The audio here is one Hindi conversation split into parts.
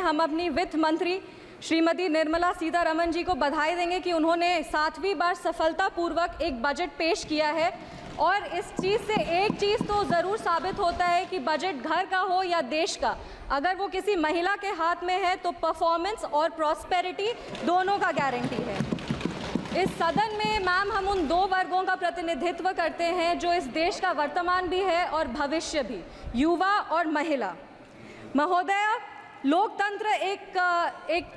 हम अपनी वित्त मंत्री श्रीमती निर्मला सीतारमण जी को बधाई देंगे कि उन्होंने 7वीं बार सफलतापूर्वक एक बजट पेश किया है। और इस चीज़ से एक चीज़ तो ज़रूर साबित होता है कि बजट घर का हो या देश का, अगर वो किसी महिला के हाथ में है तो परफॉर्मेंस और प्रॉस्पेरिटी दोनों का गारंटी है। इस सदन में मैम हम उन दो वर्गों का प्रतिनिधित्व करते हैं जो इस देश का वर्तमान भी है और भविष्य भी, युवा और महिला। महोदया, लोकतंत्र एक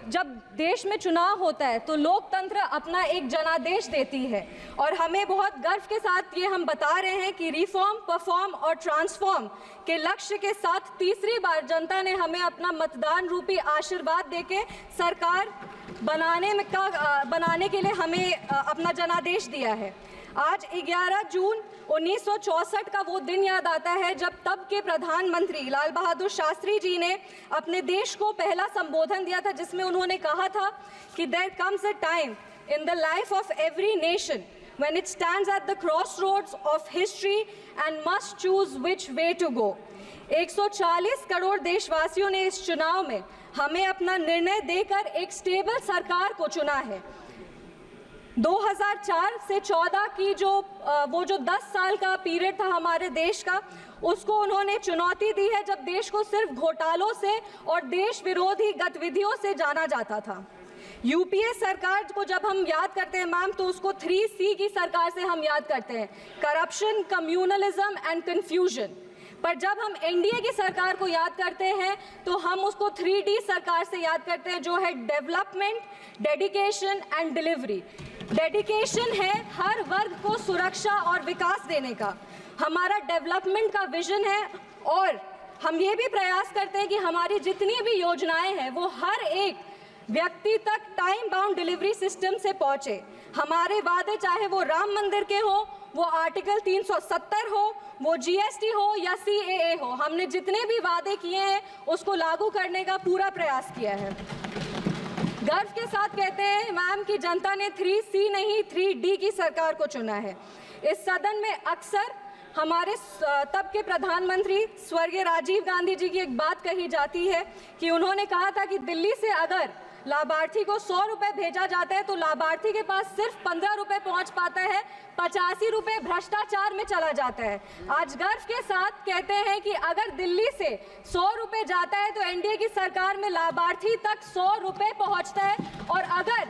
जब देश में चुनाव होता है तो लोकतंत्र अपना एक जनादेश देती है और हमें बहुत गर्व के साथ ये हम बता रहे हैं कि रिफॉर्म, परफॉर्म और ट्रांसफॉर्म के लक्ष्य के साथ तीसरी बार जनता ने हमें अपना मतदान रूपी आशीर्वाद देके सरकार बनाने के लिए हमें अपना जनादेश दिया है। आज 11 जून 1964 का वो दिन याद आता है जब तब के प्रधानमंत्री लाल बहादुर शास्त्री जी ने अपने देश को पहला संबोधन दिया था, जिसमें उन्होंने कहा था कि there comes a time in the life of every nation when it stands at the crossroads of history and must choose which way to go। 140 crore देशवासियों ने इस चुनाव में हमें अपना निर्णय देकर एक स्टेबल सरकार को चुना है। 2004 से 14 की वो जो 10 साल का पीरियड था हमारे देश का, उसको उन्होंने चुनौती दी है जब देश को सिर्फ घोटालों से और देश विरोधी गतिविधियों से जाना जाता था। यूपीए सरकार को जब हम याद करते हैं मैम, तो उसको 3C की सरकार से हम याद करते हैं, करप्शन, कम्युनलिज्म एंड कन्फ्यूजन। पर जब हम एनडीए की सरकार को याद करते हैं तो हम उसको 3D सरकार से याद करते हैं, जो है development, dedication and delivery. Dedication है हर वर्ग को सुरक्षा और विकास देने का, हमारा डेवलपमेंट का विजन है और हम ये भी प्रयास करते हैं कि हमारी जितनी भी योजनाएं हैं वो हर एक व्यक्ति तक टाइम बाउंड डिलीवरी सिस्टम से पहुंचे। हमारे वादे चाहे वो राम मंदिर के हो, वो आर्टिकल 370 हो, वो जीएसटी हो या सीएए हो, हमने जितने भी वादे किए हैं उसको लागू करने का पूरा प्रयास किया है। गर्व के साथ कहते हैं मैम कि जनता ने 3C नहीं 3D की सरकार को चुना है। इस सदन में अक्सर हमारे तब के प्रधानमंत्री स्वर्गीय राजीव गांधी जी की एक बात कही जाती है कि उन्होंने कहा था कि दिल्ली से अगर लाभार्थी को 100 रुपये भेजा जाता है तो लाभार्थी के पास सिर्फ 15 रुपये पहुँच पाता है, 85 रुपये भ्रष्टाचार में चला जाता है। आज गर्व के साथ कहते हैं कि अगर दिल्ली से 100 रुपये जाता है तो एनडीए की सरकार में लाभार्थी तक 100 रुपये पहुँचता है और अगर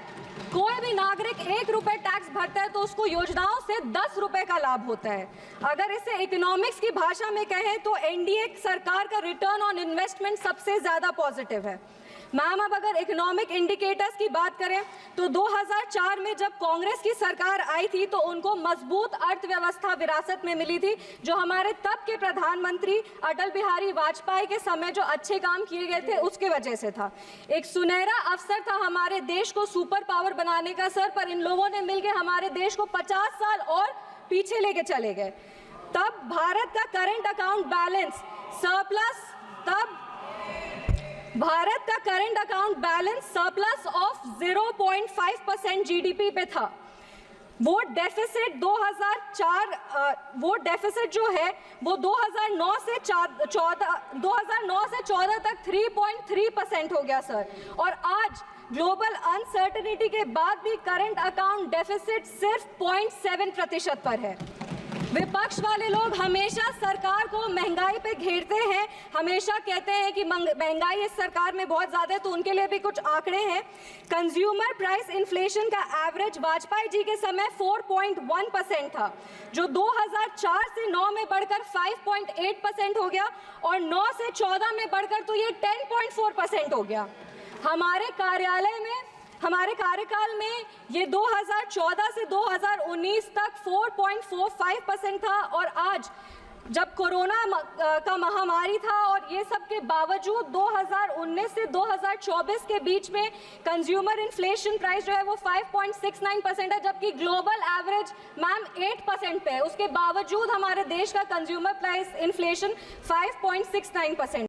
कोई भी नागरिक 1 रुपये टैक्स भरता है तो उसको योजनाओं से 10 रुपये का लाभ होता है। अगर इसे इकोनॉमिक्स की भाषा में कहें तो एनडीए सरकार का रिटर्न ऑन इन्वेस्टमेंट सबसे ज़्यादा पॉजिटिव है। मैम, अब अगर इकोनॉमिक इंडिकेटर्स की बात करें तो 2004 में जब कांग्रेस की सरकार आई थी तो उनको मजबूत अर्थव्यवस्था विरासत में मिली थी, जो हमारे तब के प्रधानमंत्री अटल बिहारी वाजपेयी के समय जो अच्छे काम किए गए थे उसके वजह से था। एक सुनहरा अवसर था हमारे देश को सुपर पावर बनाने का सर, पर इन लोगों ने मिलकर हमारे देश को 50 साल और पीछे लेके चले गए। तब भारत का करंट अकाउंट बैलेंस सरप्लस, तब भारत का current account balance surplus of 0.5% GDP पे था। वो डेफिसिट 2004 वो डेफिसिट जो है वो 2009 से 14 तक 3.3% हो गया सर। और आज ग्लोबल अनसर्टेनिटी के बाद भी करंट अकाउंट डेफिसिट सिर्फ 0.7% पर है। विपक्ष वाले लोग हमेशा सरकार को महंगाई पे घेरते हैं, हमेशा कहते हैं कि महंगाई इस सरकार में बहुत ज़्यादा है, तो उनके लिए भी कुछ आंकड़े हैं। कंज्यूमर प्राइस इन्फ्लेशन का एवरेज वाजपेयी जी के समय 4.1% था, जो 2004 से 9 में बढ़कर 5.8% हो गया और 9 से 14 में बढ़कर तो ये 10.4% हो गया। हमारे कार्यकाल में ये 2014 से 2019 तक 4.45% था और आज जब कोरोना का महामारी था और ये सब के बावजूद 2019 से 2024 के बीच में कंज्यूमर इन्फ्लेशन प्राइस जो है वो 5.69% है, जबकि ग्लोबल एवरेज मैम 8% पे है। उसके बावजूद हमारे देश का कंज्यूमर प्राइस इन्फ्लेशन 5.69%।